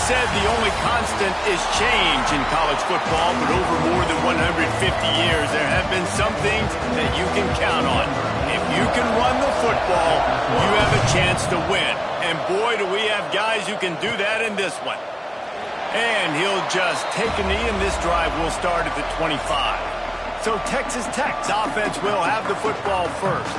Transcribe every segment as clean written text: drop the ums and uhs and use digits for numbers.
said the only constant is change in college football, but over more than 150 years, there have been some things that you can count on. If you can run the football, you have a chance to win. And boy, do we have guys who can do that in this one. And he'll just take a knee, and this drive will start at the 25. So Texas Tech's offense will have the football first.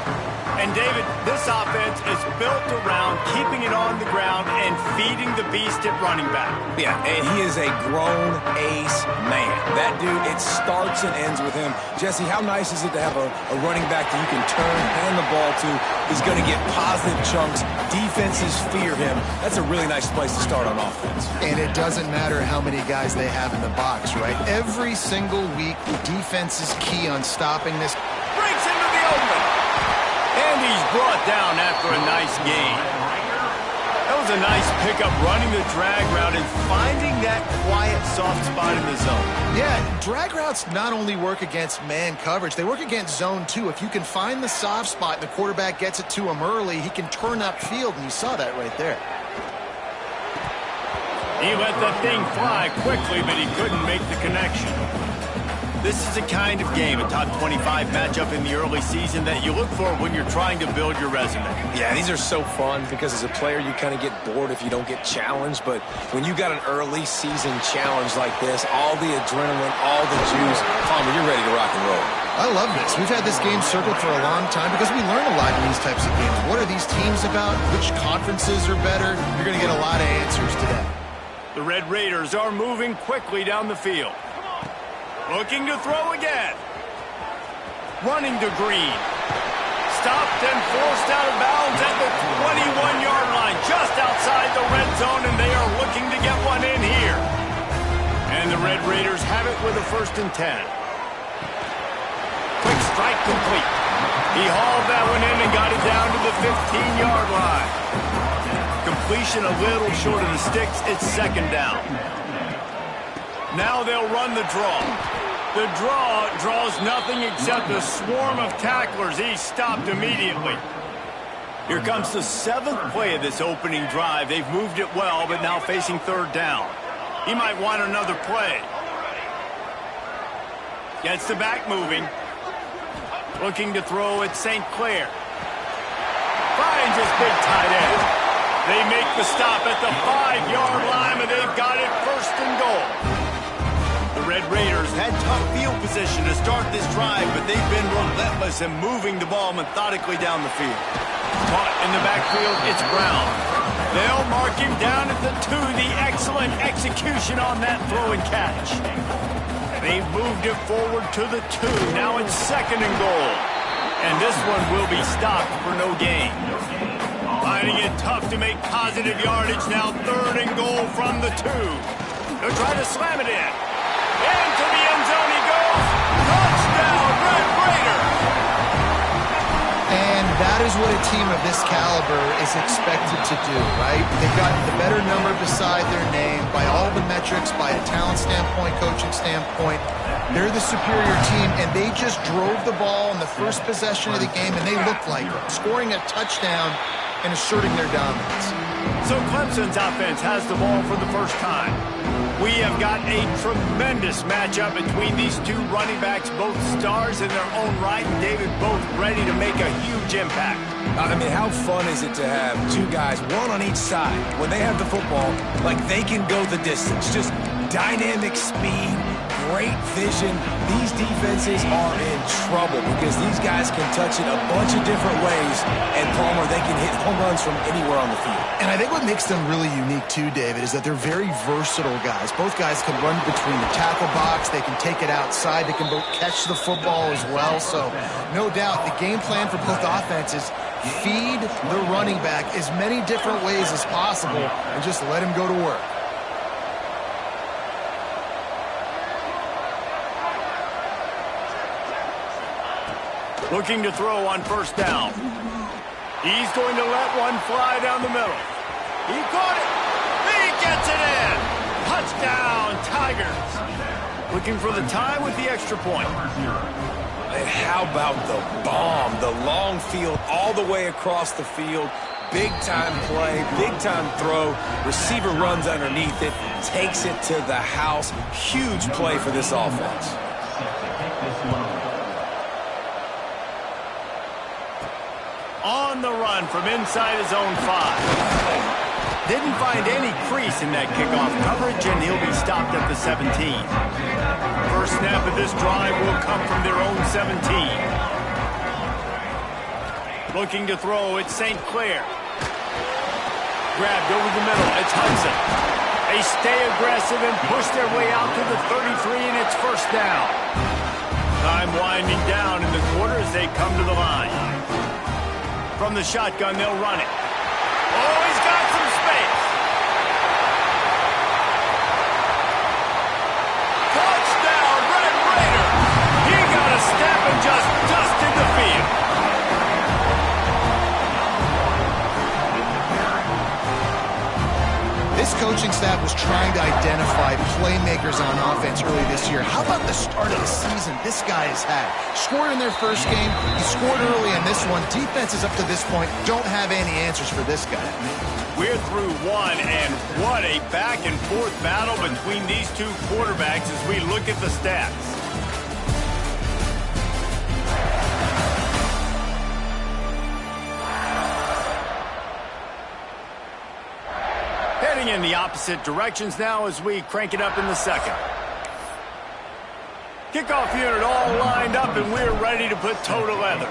And, David, this offense is built around keeping it on the ground and feeding the beast at running back. Yeah, and he is a grown ace man. That dude, it starts and ends with him. Jesse, how nice is it to have a running back that you can turn, hand the ball to? He's going to get positive chunks. Defenses fear him. That's a really nice place to start on offense. And it doesn't matter how many guys they have in the box, right? Every single week, the defense is key on stopping this. Breaks into the open. And he's brought down after a nice gain. That was a nice pickup, running the drag route and finding that quiet, soft spot in the zone. Yeah, drag routes not only work against man coverage, they work against zone too. If you can find the soft spot and the quarterback gets it to him early, he can turn upfield, and you saw that right there. He let the thing fly quickly, but he couldn't make the connection. This is a kind of game, a top 25 matchup in the early season that you look for when you're trying to build your resume. Yeah, these are so fun because as a player, you kind of get bored if you don't get challenged. But when you got an early season challenge like this, all the adrenaline, all the juice, Palmer, you're ready to rock and roll. I love this. We've had this game circled for a long time because we learn a lot in these types of games. What are these teams about? Which conferences are better? You're going to get a lot of answers today. The Red Raiders are moving quickly down the field. Looking to throw again. Running to Green. Stopped and forced out of bounds at the 21-yard line, just outside the red zone, and they are looking to get one in here. And the Red Raiders have it with a 1st and 10. Quick strike complete. He hauled that one in and got it down to the 15-yard line. Completion a little short of the sticks. It's 2nd down. Now they'll run the draw. The draw draws nothing except a swarm of tacklers. He's stopped immediately. Here comes the 7th play of this opening drive. They've moved it well, but now facing 3rd down. He might want another play. Gets the back moving. Looking to throw at St. Clair. Finds his big tight end. They make the stop at the 5-yard line, and they've got it 1st and goal. The Red Raiders had tough field position to start this drive, but they've been relentless in moving the ball methodically down the field. Caught in the backfield, it's Brown. They'll mark him down at the 2. The excellent execution on that throw and catch. They've moved it forward to the 2. Now it's 2nd and goal. And this one will be stopped for no gain. Finding it tough to make positive yardage. Now 3rd and goal from the 2. They'll try to slam it in. Into the end zone he goes. Touchdown, Red Raiders! And that is what a team of this caliber is expected to do, right? They've got the better number beside their name by all the metrics, by a talent standpoint, coaching standpoint. They're the superior team, and they just drove the ball in the first possession of the game, and they looked like it, scoring a touchdown and asserting their dominance. So Clemson's offense has the ball for the first time. We have got a tremendous matchup between these two running backs, both stars in their own right, and David, both ready to make a huge impact. I mean, how fun is it to have two guys, one on each side, when they have the football, like they can go the distance, just dynamic speed, great vision. These defenses are in trouble because these guys can touch it a bunch of different ways, and Palmer, they can hit home runs from anywhere on the field. And I think what makes them really unique too, David, is that they're very versatile guys. Both guys can run between the tackle box, they can take it outside, they can both catch the football as well. So no doubt the game plan for both offenses, feed the running back as many different ways as possible and just let him go to work. Looking to throw on first down. He's going to let one fly down the middle. He caught it. He gets it in. Touchdown, Tigers. Looking for the tie with the extra point. And how about the bomb, the long field all the way across the field, Big-time play, big-time throw. Receiver runs underneath it, takes it to the house. Huge play for this offense. On the run from inside his own 5. Didn't find any crease in that kickoff coverage, and he'll be stopped at the 17. First snap of this drive will come from their own 17. Looking to throw, it's St. Clair. Grabbed over the middle, it's Hudson. They stay aggressive and push their way out to the 33, and it's first down. Time winding down in the quarter as they come to the line. From the shotgun, they'll run it. Oh, he's got some space. Touchdown, Red Raider. He got a step and just dusted the field. This coaching staff was trying to identify playmakers on offense early this year. How about the start of the season this guy has had? Scored in their first game. He scored early in this one. Defenses up to this point don't have any answers for this guy. We're through one, and what a back-and-forth battle between these two quarterbacks as we look at the stats. Heading in the opposite directions now as we crank it up in the second. Kickoff unit all lined up, and we're ready to put toe to leather.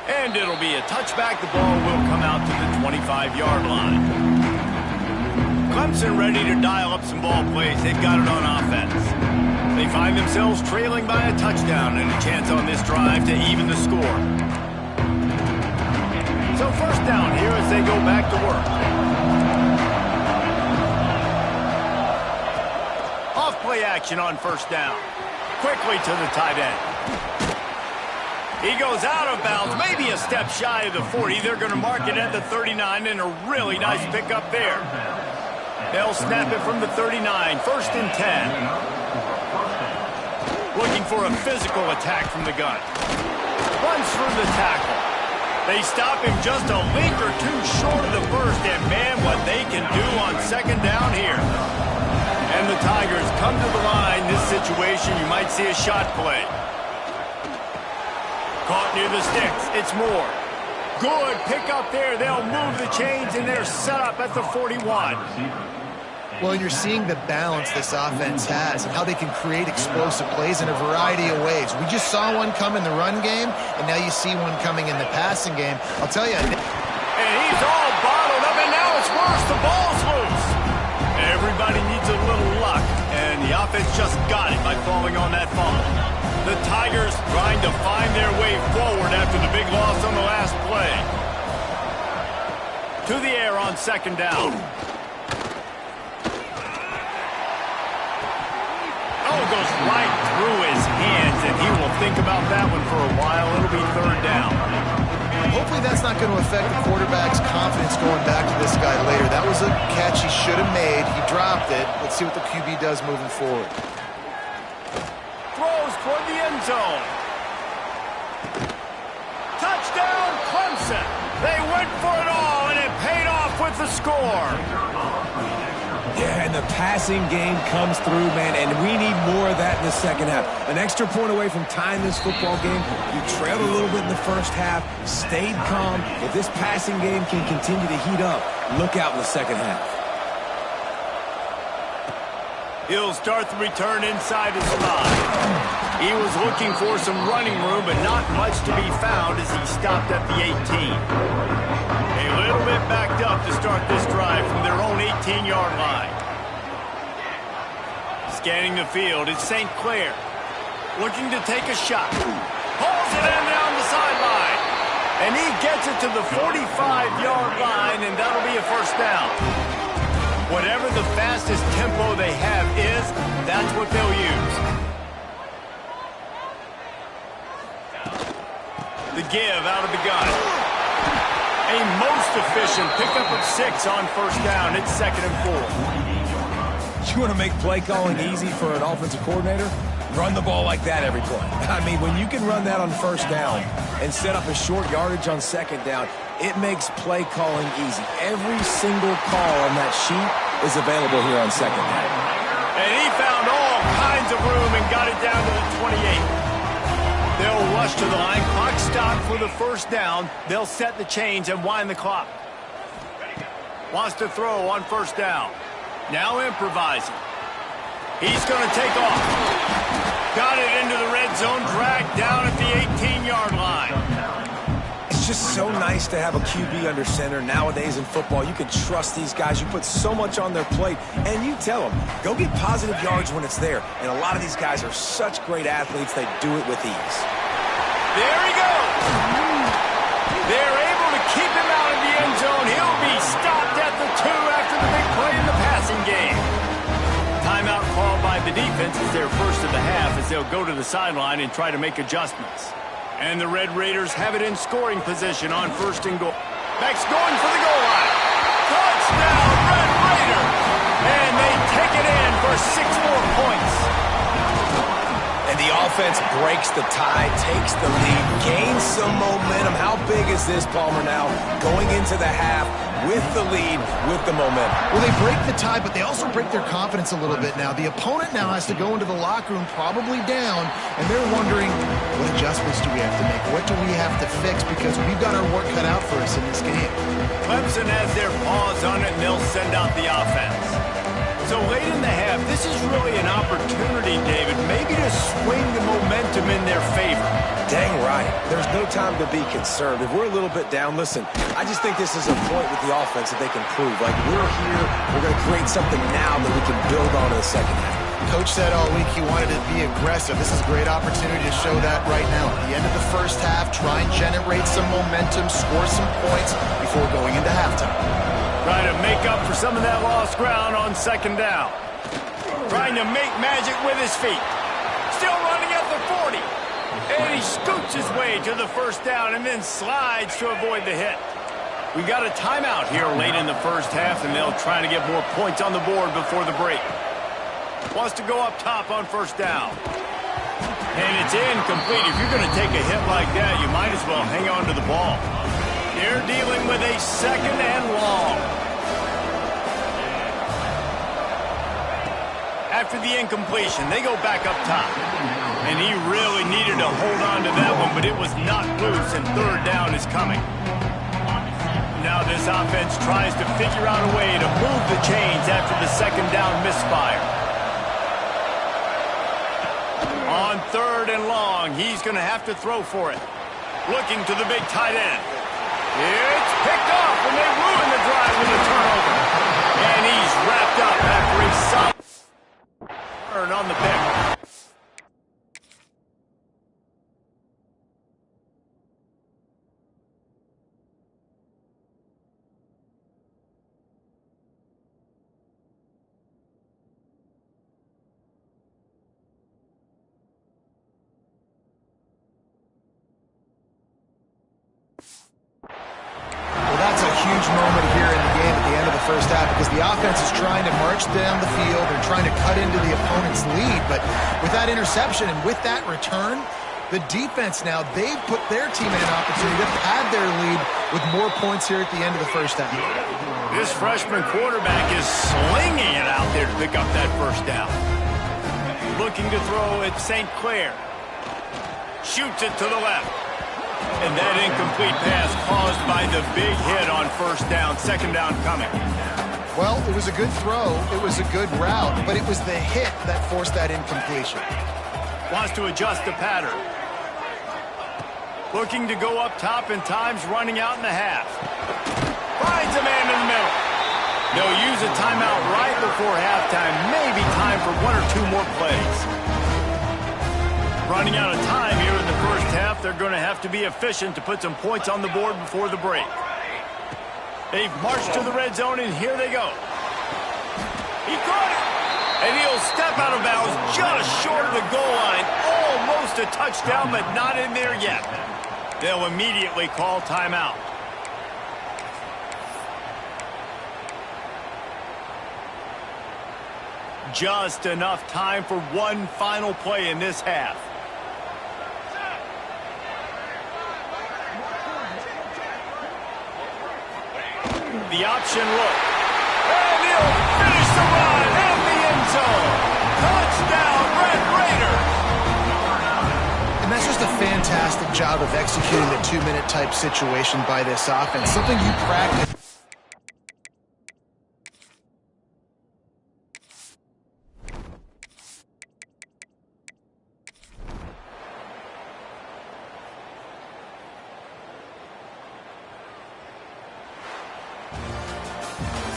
And it'll be a touchback. The ball will come out to the 25-yard line. Clemson ready to dial up some ball plays. They've got it on offense. They find themselves trailing by a touchdown and a chance on this drive to even the score. So first down here as they go back to work. Off-play action on first down. Quickly to the tight end. He goes out of bounds, maybe a step shy of the 40. They're going to mark it at the 39, and a really nice pickup there. They'll snap it from the 39, first and 10. Looking for a physical attack from the gun. Runs through the tackle. They stop him just a link or two short of the first, and man, what they can do on second down here. And the Tigers come to the line. This situation, you might see a shot play. Caught near the sticks. It's Moore. Good pick up there. They'll move the chains, and they're set up at the 41. Well, you're seeing the balance this offense has and how they can create explosive plays in a variety of ways. We just saw one come in the run game, and now you see one coming in the passing game. I'll tell you. And he's all bottled up, and now it's worse. The ball's loose. Everybody needs a little luck, and the offense just got it by falling on that fumble. The Tigers trying to find their way forward after the big loss on the last play. To the air on second down. Oh, goes right through his hands, and he will think about that one for a while. It'll be third down. Hopefully that's not going to affect the quarterback's confidence going back to this guy later. That was a catch he should have made. He dropped it. Let's see what the QB does moving forward. Throws toward the end zone. Touchdown, Clemson. They went for it all, and it paid off with the score. Yeah, and the passing game comes through, man, and we need more of that in the second half. An extra point away from tying this football game. You trailed a little bit in the first half, stayed calm. If this passing game can continue to heat up, look out in the second half. He'll start the return inside his 5. He was looking for some running room, but not much to be found as he stopped at the 18. A little bit backed up to start this drive from their own 18-yard line. Scanning the field, it's St. Clair. Looking to take a shot. Pulls it in down the sideline. And he gets it to the 45-yard line, and that'll be a first down. Whatever the fastest tempo they have is, that's what they'll use. The give out of the gun. A most efficient pickup of 6 on first down. It's second and 4. You want to make play calling easy for an offensive coordinator? Run the ball like that every play. I mean, when you can run that on first down and set up a short yardage on second down, it makes play calling easy. Every single call on that sheet is available here on second down. And he found all kinds of room and got it down to the 28. They'll rush to the line. Clock stopped for the first down. They'll set the chains and wind the clock. Wants to throw on first down. Now improvising. He's going to take off. Got it into the red zone. Dragged down at the 18-yard line. It's just so nice to have a QB under center. Nowadays in football, you can trust these guys. You put so much on their plate, and you tell them, go get positive yards when it's there. And a lot of these guys are such great athletes, they do it with ease. There he goes. They're able to keep him out of the end zone. He'll be stopped at the 2 after the big play in the passing game. Timeout called by the defense is their first of the half as they'll go to the sideline and try to make adjustments. And the Red Raiders have it in scoring position on first and goal. Beck's going for the goal line. Touchdown, Red Raiders! And they take it in for 6 more points. And the offense breaks the tie, takes the lead, gains some momentum. How big is this, Palmer, now? Going into the half with the lead, with the momentum. Well, they break the tie, but they also break their confidence a little bit now. The opponent now has to go into the locker room probably down, and they're wondering, what adjustments do we have to make? What do we have to fix? Because we've got our work cut out for us in this game. Clemson has their paws on it, and they'll send out the offense. So late in the half, this is really an opportunity, David, maybe to swing the momentum in their favor. Dang right. There's no time to be concerned. If we're a little bit down, listen, I just think this is a point with the offense that they can prove. Like, we're here, we're going to create something now that we can build on in the second half. Coach said all week he wanted to be aggressive. This is a great opportunity to show that right now. At the end of the first half, try and generate some momentum, score some points before going into halftime. Trying to make up for some of that lost ground on second down. Trying to make magic with his feet. Still running at the 40. And he scoots his way to the first down and then slides to avoid the hit. We got a timeout here late in the first half, and they'll try to get more points on the board before the break. Wants to go up top on first down. And it's incomplete. If you're going to take a hit like that, you might as well hang on to the ball. They're dealing with a second and long. After the incompletion, they go back up top. And he really needed to hold on to that one, but it was knocked loose, and third down is coming. Now this offense tries to figure out a way to move the chains after the second down misfire. On third and long, he's going to have to throw for it. Looking to the big tight end. It's picked off, and they ruin the drive with a turnover. And he's wrapped up after a solid turn on the pick. Moment here in the game at the end of the first half because the offense is trying to march down the field. They're trying to cut into the opponent's lead, but with that interception and with that return, the defense now, they've put their team in an opportunity to pad their lead with more points here at the end of the first half. This freshman quarterback is slinging it out there to pick up that first down. Looking to throw at St. Clair. Shoots it to the left. And that incomplete pass caused by the big hit on first down. Second down coming. Well, it was a good throw. It was a good route, but it was the hit that forced that incompletion. Wants to adjust the pattern. Looking to go up top, and time's running out in the half. Finds a man in the middle. They'll use a timeout right before halftime. Maybe time for one or two more plays. Running out of time here in the first half. They're going to have to be efficient to put some points on the board before the break. They've marched to the red zone, and here they go. He caught it. And he'll step out of bounds just short of the goal line. Almost a touchdown, but not in there yet. They'll immediately call timeout. Just enough time for one final play in this half. The option look. And he'll finish the run in the end zone. Touchdown, Red Raiders. And that's just a fantastic job of executing the 2-minute type situation by this offense. Something you practice.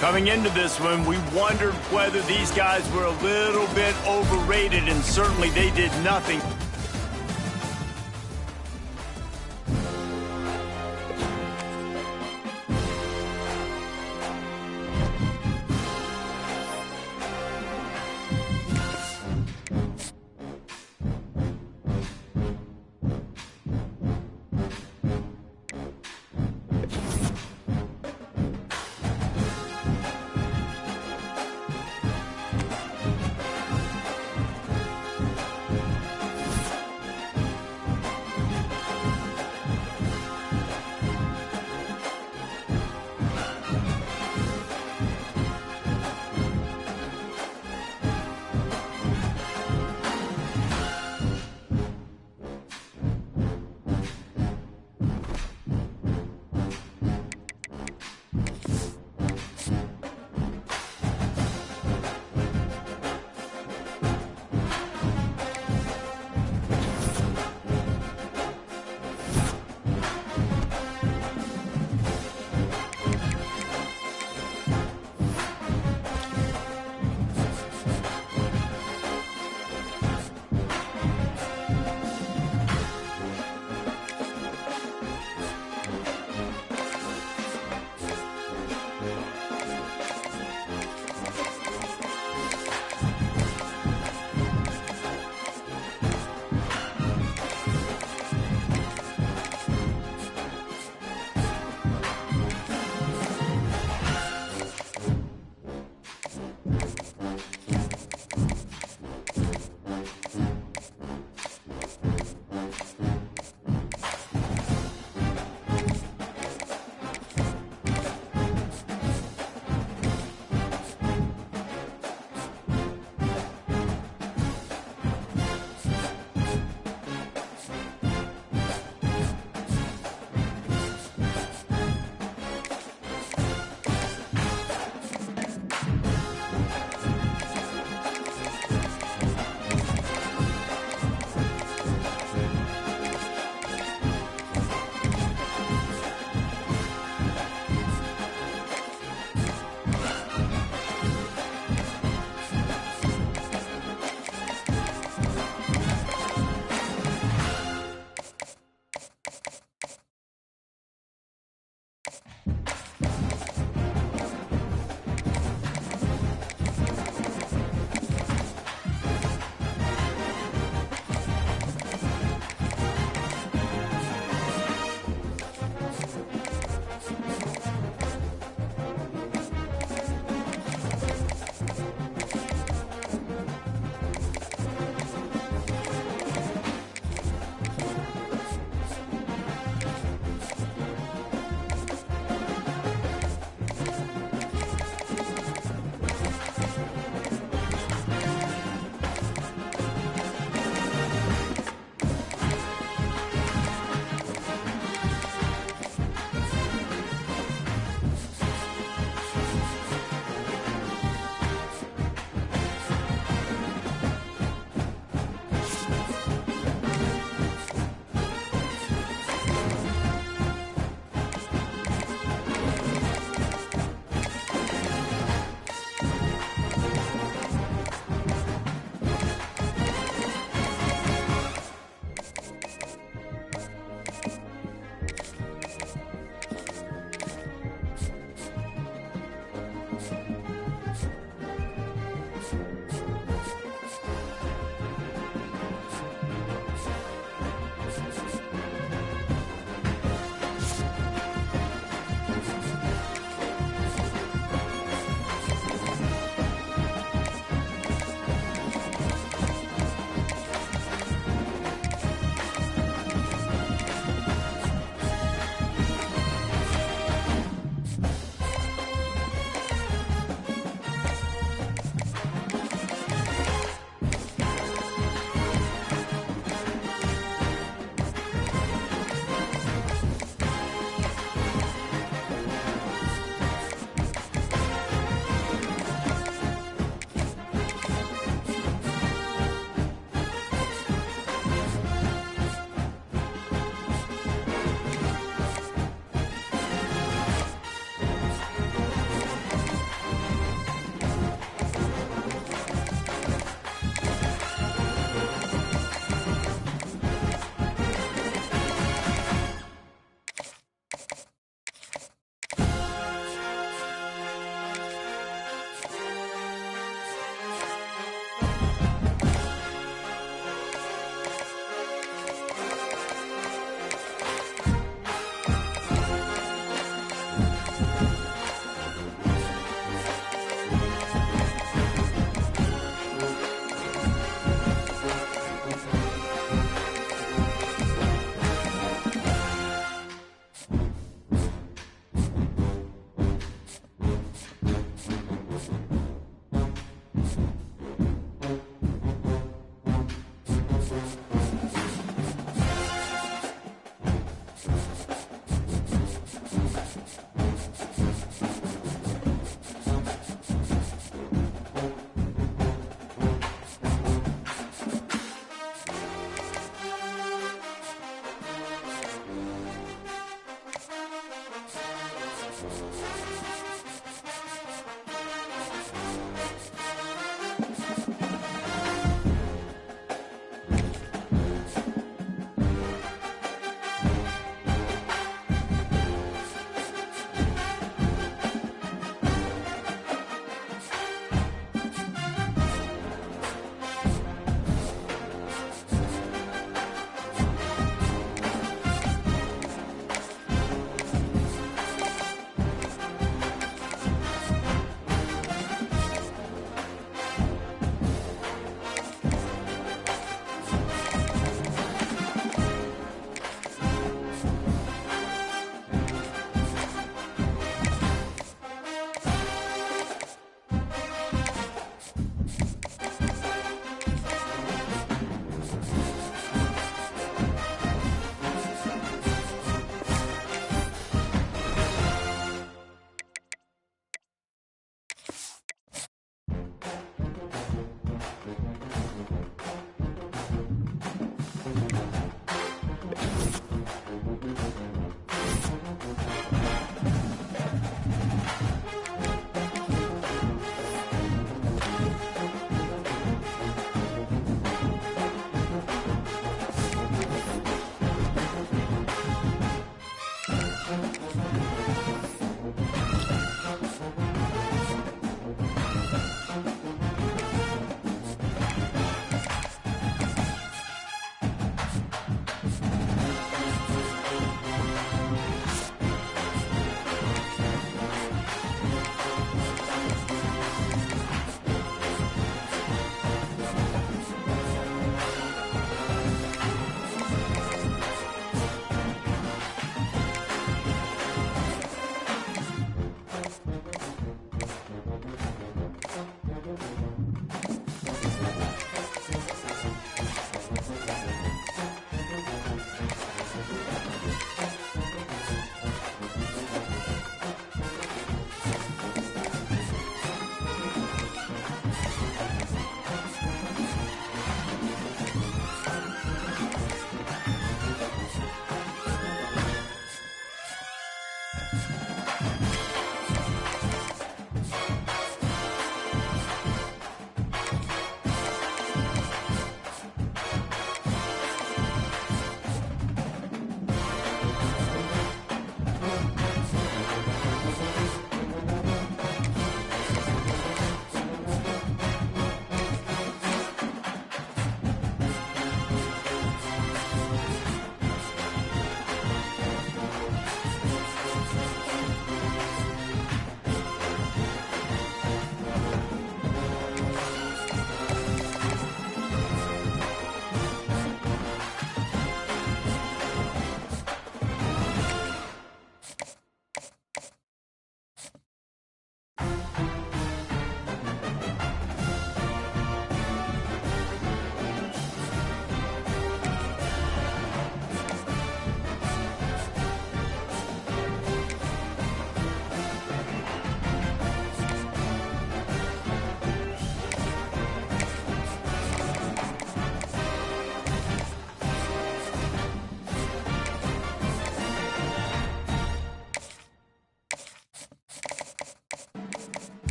Coming into this one, we wondered whether these guys were a little bit overrated, and certainly they did nothing.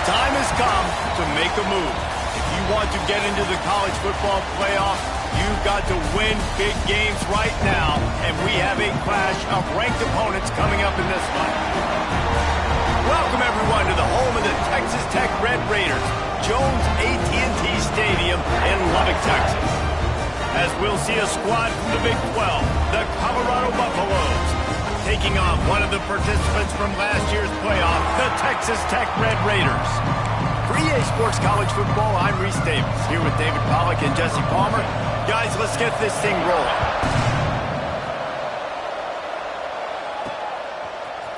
time has come to make a move. If you want to get into the college football playoff, you've got to win big games right now, and we have a clash of ranked opponents coming up in this one. Welcome, everyone, to the home of the Texas Tech Red Raiders, Jones AT&T Stadium in Lubbock, Texas. As we'll see a squad from the Big 12, the Colorado Buffaloes, taking on one of the participants from last year's playoff, the Texas Tech Red Raiders. For EA Sports College Football, I'm Reese Davis, here with David Pollack and Jesse Palmer. Guys, let's get this thing rolling.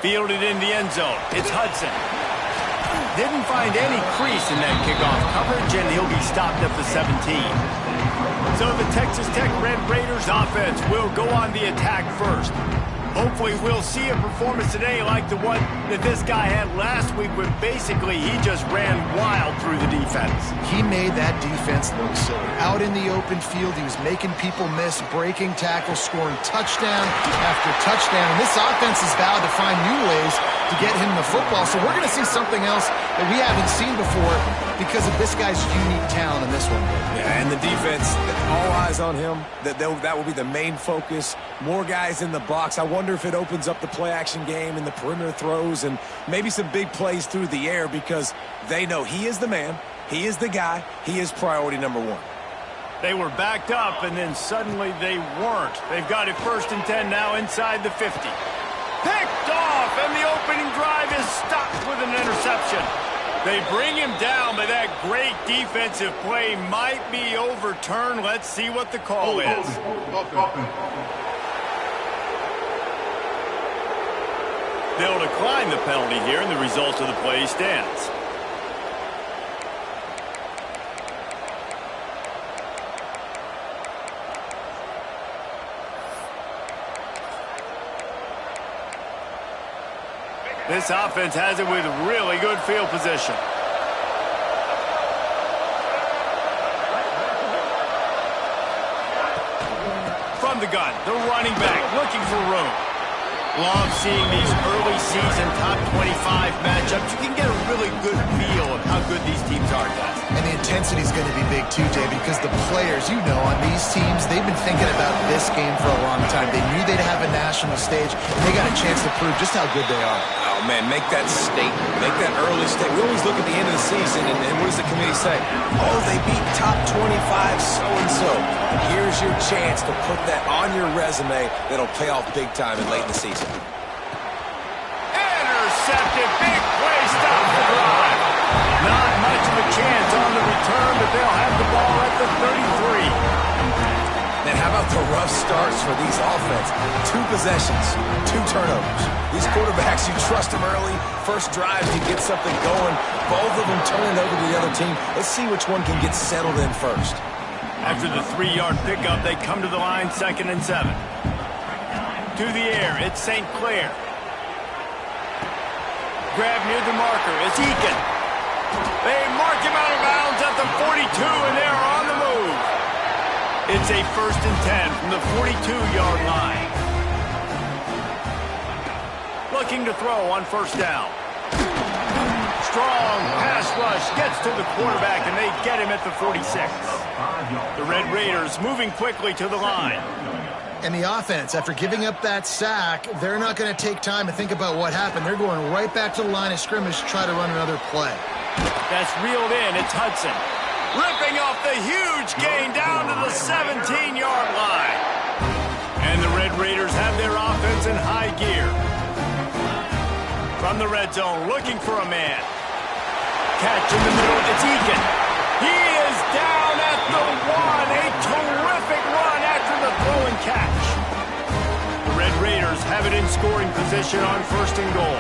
Fielded in the end zone, it's Hudson. Didn't find any crease in that kickoff coverage, and he'll be stopped at the 17. So the Texas Tech Red Raiders offense will go on the attack first. Hopefully we'll see a performance today like the one that this guy had last week when basically he just ran wild through the defense. He made that defense look silly. Out in the open field, he was making people miss, breaking tackles, scoring touchdown after touchdown. And this offense has vowed to find new ways to get him the football. So we're going to see something else that we haven't seen before because of this guy's unique talent in this one. Yeah, and the defense, all eyes on him. That will be the main focus. More guys in the box. I wonder if it opens up the play-action game and the perimeter throws and maybe some big plays through the air because they know he is the man, he is the guy, he is priority number one. They were backed up, and then suddenly they weren't. They've got it 1st and 10 now inside the 50. Picked off, and the opening drive is stopped with an interception. They bring him down, but that great defensive play might be overturned. Let's see what the call is. They'll decline the penalty here, and the result of the play stands. This offense has it with really good field position. From the gun, the running back looking for room. Love seeing these early season top 25 matchups. You can get a really good feel of how good these teams are, guys. And the intensity is going to be big too, David, because the players, you know, on these teams, they've been thinking about this game for a long time. They knew they'd have a national stage, and they got a chance to prove just how good they are. Oh, man, make that statement. Make that early statement. We always look at the end of the season, and what does the committee say? Oh, they beat top 25 so-and-so. Here's your chance to put that on your resume that'll pay off big time and late in the season. Intercepted. Big play. Stop the drive. Not much of a chance on the return, but they'll have the ball at the 33. And how about the rough starts for these offense? 2 possessions, 2 turnovers. These quarterbacks, you trust them early. First drives, you get something going. Both of them turn it over to the other team. Let's see which one can get settled in first. After the 3-yard pickup, they come to the line, 2nd and 7. To the air, it's St. Clair. Grab near the marker, it's Eakin. They mark him out of bounds at the 42, and they're on the move. It's a 1st and 10 from the 42-yard line. Looking to throw on 1st down. Strong pass rush gets to the quarterback, and they get him at the 46. The Red Raiders moving quickly to the line. And the offense, after giving up that sack, they're not going to take time to think about what happened. They're going right back to the line of scrimmage to try to run another play. That's reeled in. It's Hudson. Ripping off the huge gain down to the 17-yard line. And the Red Raiders have their offense in high gear. From the red zone, looking for a man. Catch in the middle, it's Eakin. He is down at the 1. A terrific run after the throw and catch. The Red Raiders have it in scoring position on 1st and goal.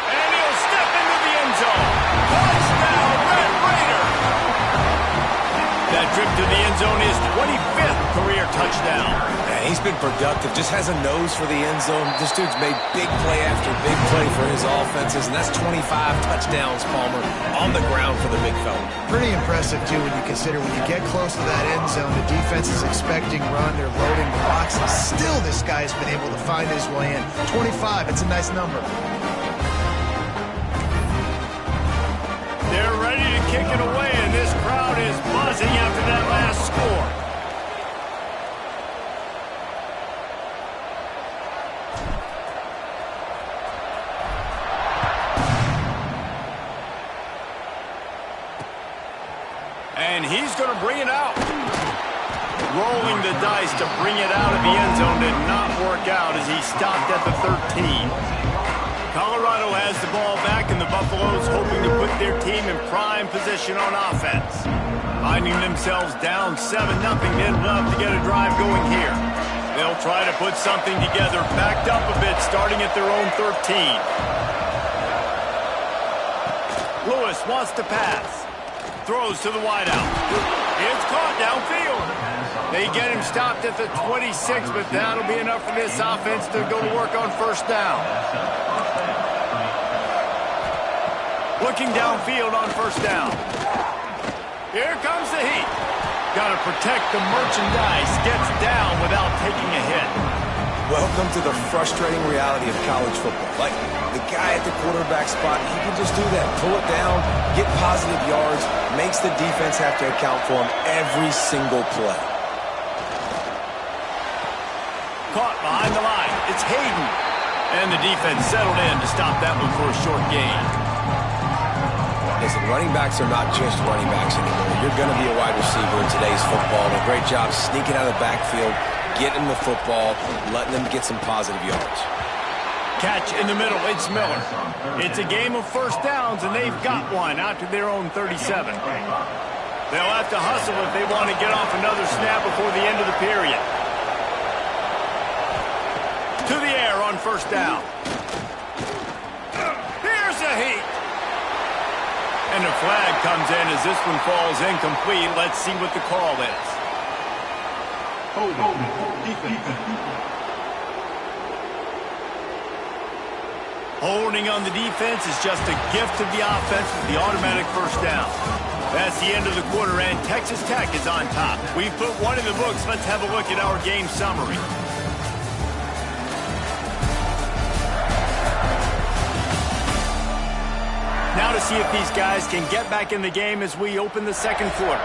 And he'll step into the end zone. Touchdown, Red Raiders! That trip to the end zone is 25th career touchdown. Man, he's been productive, just has a nose for the end zone. This dude's made big play after big play for his offenses, and that's 25 touchdowns, Palmer, on the ground for the big fella. Pretty impressive, too, when you consider when you get close to that end zone, the defense is expecting run, they're loading the box, and still this guy's been able to find his way in. 25, it's a nice number. kicking away, and this crowd is buzzing after that last score. And he's going to bring it out. Rolling the dice to bring it out of the end zone did not work out as he stopped at the 13. Colorado has the ball back, and the Buffaloes hoping to put their team in prime position on offense. Finding themselves down 7-0, they'd love to get a drive going here. They'll try to put something together, backed up a bit, starting at their own 13. Lewis wants to pass. Throws to the wideout. It's caught downfield. They get him stopped at the 26, but that'll be enough for this offense to go to work on first down. Looking downfield on first down. Here comes the heat. Got to protect the merchandise. Gets down without taking a hit. Welcome to the frustrating reality of college football. Like, the guy at the quarterback spot, he can just do that. Pull it down, get positive yards, makes the defense have to account for him every single play. Caught behind the line. It's Hayden. And the defense settled in to stop that one for a short gain. Listen, running backs are not just running backs anymore. You're going to be a wide receiver in today's football. A great job sneaking out of the backfield, getting the football, letting them get some positive yards. Catch in the middle. It's Miller. It's a game of first downs, and they've got one out to their own 37. They'll have to hustle if they want to get off another snap before the end of the period. To the air on first down. Here's a heat. And the flag comes in as this one falls incomplete. Let's see what the call is. Holding on the defense is just a gift to the offense with the automatic first down. That's the end of the quarter, and Texas Tech is on top. We've put one in the books. Let's have a look at our game summary. Now to see if these guys can get back in the game as we open the second quarter.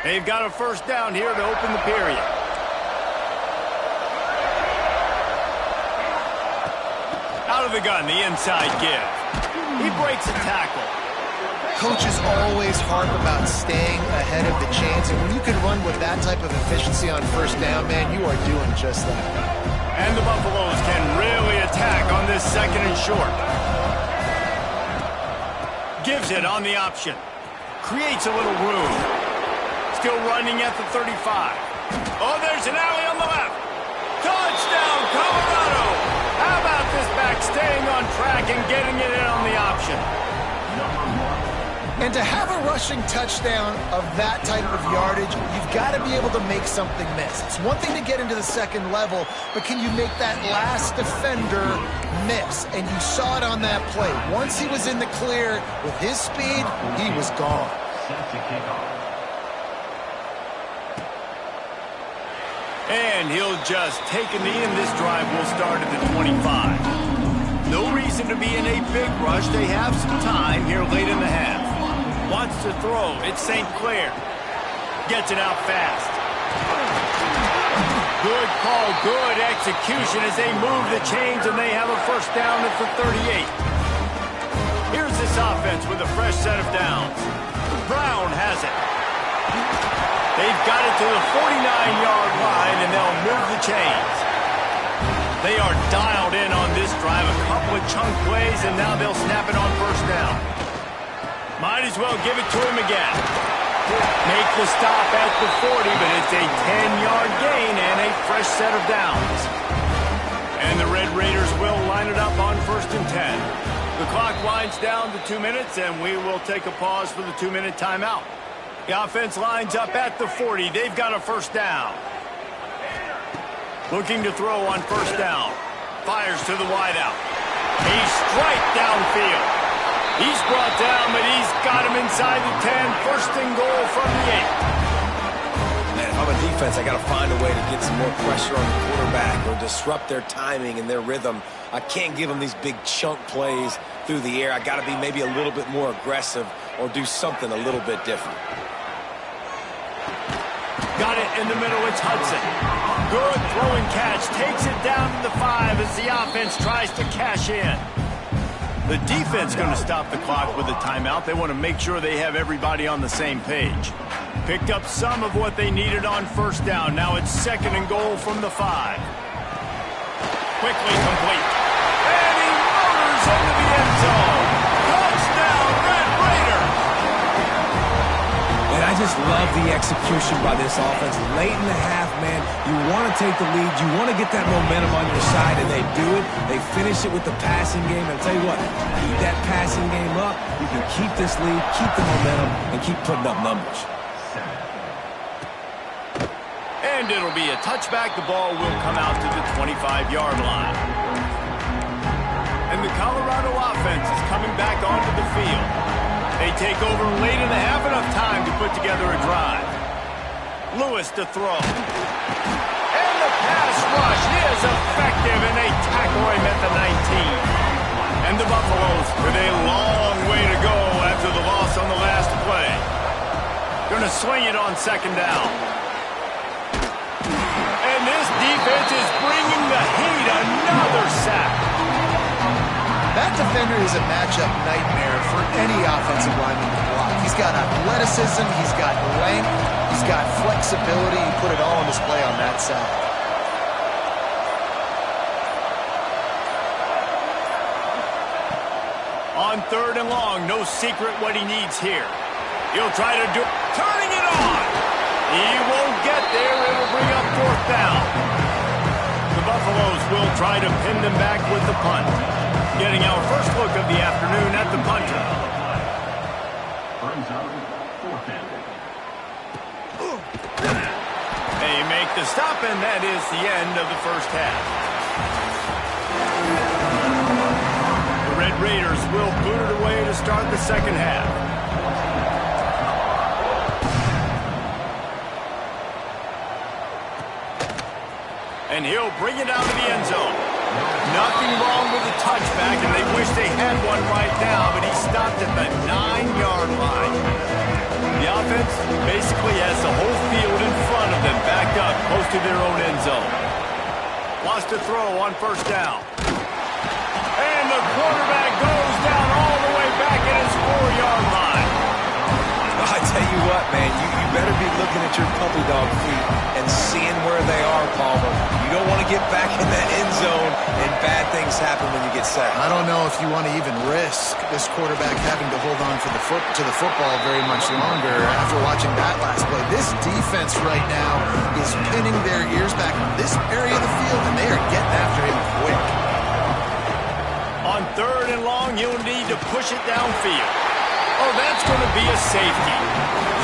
They've got a first down here to open the period. Out of the gun, the inside give. He breaks a tackle. Coaches always harp about staying ahead of the chains, and when you can run with that type of efficiency on first down, man, you are doing just that. And the Buffaloes can really attack on this second and short. Gives it on the option. Creates a little room. Still running at the 35. Oh, there's an alley on the left. Touchdown, Colorado! How about this back staying on track and getting it in on the option? And to have a rushing touchdown of that type of yardage, you've got to be able to make something miss. It's one thing to get into the second level, but can you make that last defender miss? And you saw it on that play. Once he was in the clear with his speed, he was gone. And he'll just take a knee, and this drive will start at the 25. No reason to be in a big rush. They have some time here late in the half. Wants to throw. It's St. Clair. Gets it out fast. Good call, good execution as they move the chains, and they have a first down at the 38. Here's this offense with a fresh set of downs. Brown has it. They've got it to the 49-yard line, and they'll move the chains. They are dialed in on this drive. A couple of chunk plays, and now they'll snap it on first down. Might as well give it to him again. Make the stop at the 40, but it's a 10-yard gain and a fresh set of downs. And the Red Raiders will line it up on first and 10. The clock winds down to 2 minutes, and we will take a pause for the 2-minute timeout. The offense lines up at the 40. They've got a first down. Looking to throw on first down. Fires to the wideout. A strike downfield. He's brought down, but he's got him inside the 10. First and goal from the 8. Man, if I'm a defense, I got to find a way to get some more pressure on the quarterback or disrupt their timing and their rhythm. I can't give them these big chunk plays through the air. I got to be maybe a little bit more aggressive or do something a little bit different. Got it in the middle. It's Hudson. Good throw and catch. Takes it down to the 5 as the offense tries to cash in. The defense going to stop the clock with a timeout. They want to make sure they have everybody on the same page. Picked up some of what they needed on first down. Now it's second and goal from the 5. Quickly complete. And he motors into the end zone. Touchdown, Red Raiders! And I just love the execution by this offense. Late in the half, man, you want to take the lead. You want to get that momentum on your side, and they do it. They finish it with the passing game. And I'll tell you what, keep that passing game up. You can keep this lead, keep the momentum, and keep putting up numbers. And it'll be a touchback. The ball will come out to the 25-yard line. And the Colorado offense is coming back onto the field. They take over late in the half, enough time to put together a drive. Lewis to throw. And the pass rush is effective, and they tackle him at the 19. And the Buffaloes with a long way to go after the loss on the last play. Going to swing it on second down. And this defense is bringing the heat. Another sack. That defender is a matchup nightmare for any offensive lineman to block. He's got athleticism, he's got length, he's got flexibility. He put it all on display on that sack. On third and long, no secret what he needs here. He'll try to do it. Turning it on. He won't get there. It'll bring up fourth down. The Buffaloes will try to pin them back with the punt. Getting our first look of the afternoon at the punter. They make the stop, and that is the end of the first half. The Red Raiders will boot it away to start the second half. And he'll bring it out to the end zone. Nothing wrong with the touchback, and they wish they had one right now, but he stopped at the 9-yard line. The offense basically has the whole field in front of them, backed up close to their own end zone. Wants to throw on first down. And the quarterback goes down all the way back at his 4-yard line. I tell you what, man, you better be looking at your puppy dog feet and seeing where they are, Palmer. You don't want to get back in that end zone and bad things happen when you get sacked. I don't know if you want to even risk this quarterback having to hold on to the football very much longer after watching that last play. This defense right now is pinning their ears back on this area of the field, and they are getting after him quick. On 3rd and long, you'll need to push it downfield. Oh, that's going to be a safety.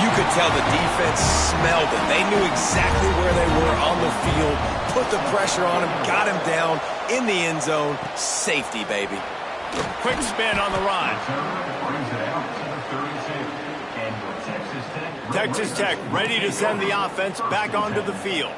You could tell the defense smelled it. They knew exactly where they were on the field, put the pressure on him, got him down in the end zone. Safety, baby. Quick spin on the run. Texas Tech ready to send the offense back onto the field.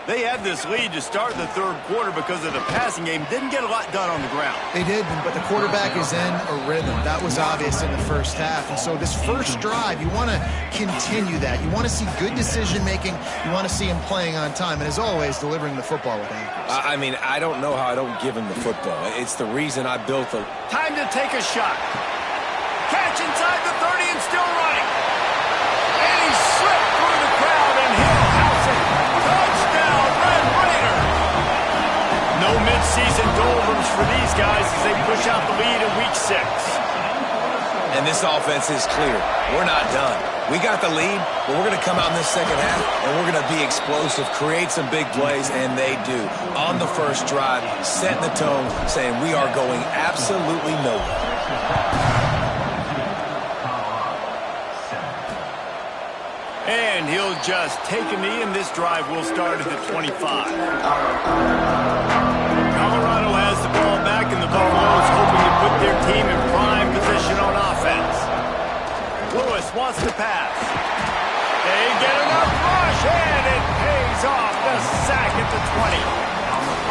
They had this lead to start the 3rd quarter because of the passing game. Didn't get a lot done on the ground. They did, but the quarterback is in a rhythm. That was obvious in the first half. And so this first drive, you want to continue that. You want to see good decision-making. You want to see him playing on time. And as always, delivering the football with accuracy. I mean, I don't know how I don't give him the football. It's the reason I built the... Time to take a shot. Catch inside the 30 and still running. And he slipped through the crowd and he'll house it. Touchdown, Red Raider. No mid-season doldrums for these guys as they push out the lead in week 6. And this offense is clear. We're not done. We got the lead, but we're going to come out in this second half, and we're going to be explosive, create some big plays, and they do. On the first drive, setting the tone, saying we are going absolutely nowhere. And he'll just take a knee, and this drive will start at the 25. Colorado has the ball back, and the Buffaloes hoping to put their team in prime position on offense. Lewis wants to pass. They get enough rush, and it pays off. The sack at the 20.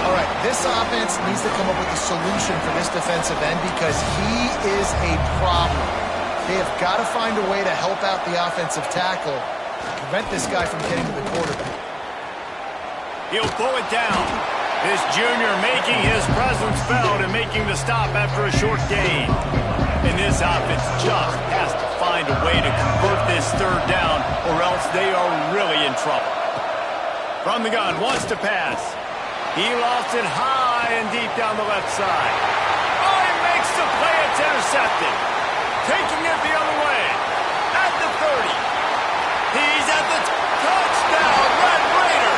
All right, this offense needs to come up with a solution for this defensive end because he is a problem. They have got to find a way to help out the offensive tackle, prevent this guy from getting to the quarterback. He'll pull it down. This junior making his presence felt and making the stop after a short gain. And this offense just has to find a way to convert this 3rd down or else they are really in trouble. From the gun, wants to pass. He lost it high and deep down the left side. Oh, he makes the play. It's intercepted. Taking it the other way. At the 30. He's at the touchdown. Red Raider.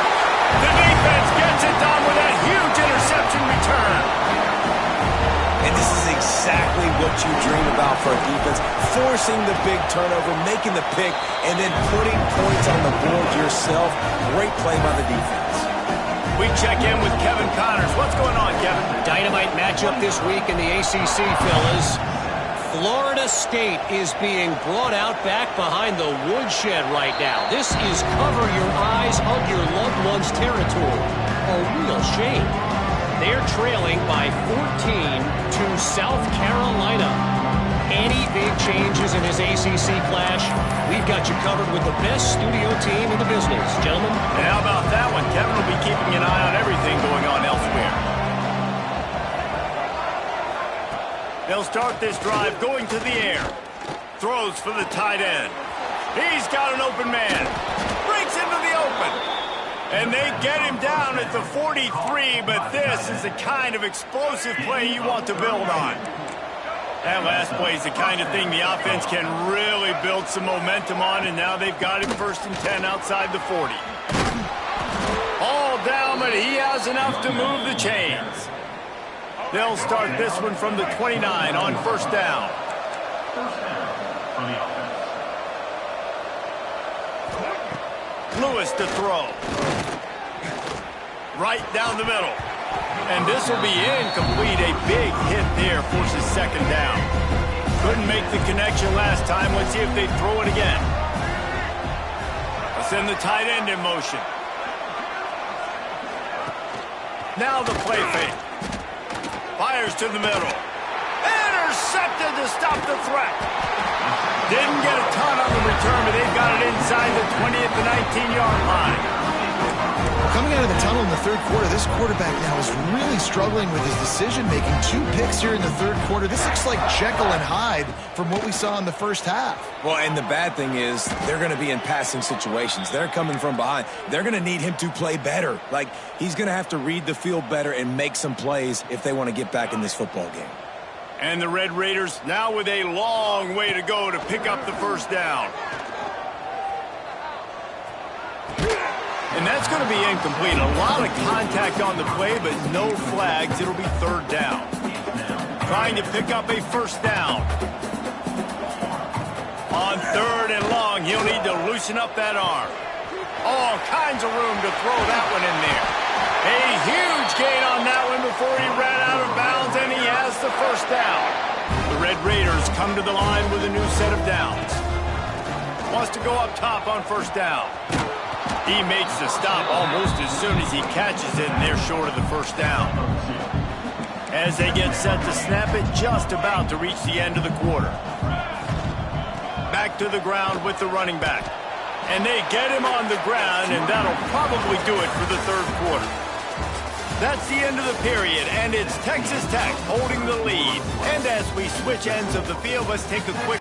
The defense gets it done with that huge interception return. And this is exactly what you dream about for a defense. Forcing the big turnover, making the pick, and then putting points on the board yourself. Great play by the defense. We check in with Kevin Connors. What's going on, Kevin? Dynamite matchup this week in the ACC, fellas. Florida State is being brought out back behind the woodshed right now. This is cover your eyes, hug your loved ones territory. A real shame. They're trailing by 14 to South Carolina. Any big changes in this ACC clash, we've got you covered with the best studio team in the business. Gentlemen? And how about that one? Kevin will be keeping an eye on everything going on elsewhere. They'll start this drive going to the air. Throws for the tight end. He's got an open man. Breaks into the open. And they get him down at the 43, but this is the kind of explosive play you want to build on. That last play is the kind of thing the offense can really build some momentum on, and now they've got him 1st and 10 outside the 40. All down, but he has enough to move the chains. They'll start this one from the 29 on 1st down. Lewis to throw. Right down the middle. And this will be incomplete. A big hit there forces 2nd down. Couldn't make the connection last time. Let's see if they throw it again. Let's send the tight end in motion. Now the play fake. Fires to the middle. Intercepted to stop the threat. Didn't get a ton on the return, but they've got it inside the 20 at the 19-yard line. Coming out of the tunnel in the third quarter, this quarterback now is really struggling with his decision-making. 2 picks here in the third quarter. This looks like Jekyll and Hyde from what we saw in the first half. Well, and the bad thing is they're going to be in passing situations. They're coming from behind. They're going to need him to play better. Like, he's going to have to read the field better and make some plays if they want to get back in this football game. And the Red Raiders now with a long way to go to pick up the first down. And that's going to be incomplete. A lot of contact on the play, but no flags. It'll be third down. Trying to pick up a first down. On third and long, he'll need to loosen up that arm. All kinds of room to throw that one in there. A huge gain on that one before he ran out of bounds, and he has the first down. The Red Raiders come to the line with a new set of downs. Wants to go up top on first down. He makes the stop almost as soon as he catches it, and they're short of the first down. As they get set to snap it, just about to reach the end of the quarter. Back to the ground with the running back. And they get him on the ground, and that'll probably do it for the third quarter. That's the end of the period, and it's Texas Tech holding the lead. And as we switch ends of the field, let's take a quick...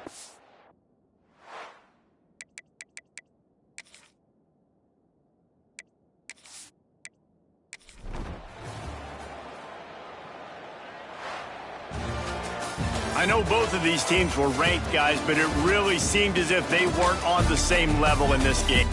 I know both of these teams were ranked, guys, but it really seemed as if they weren't on the same level in this game.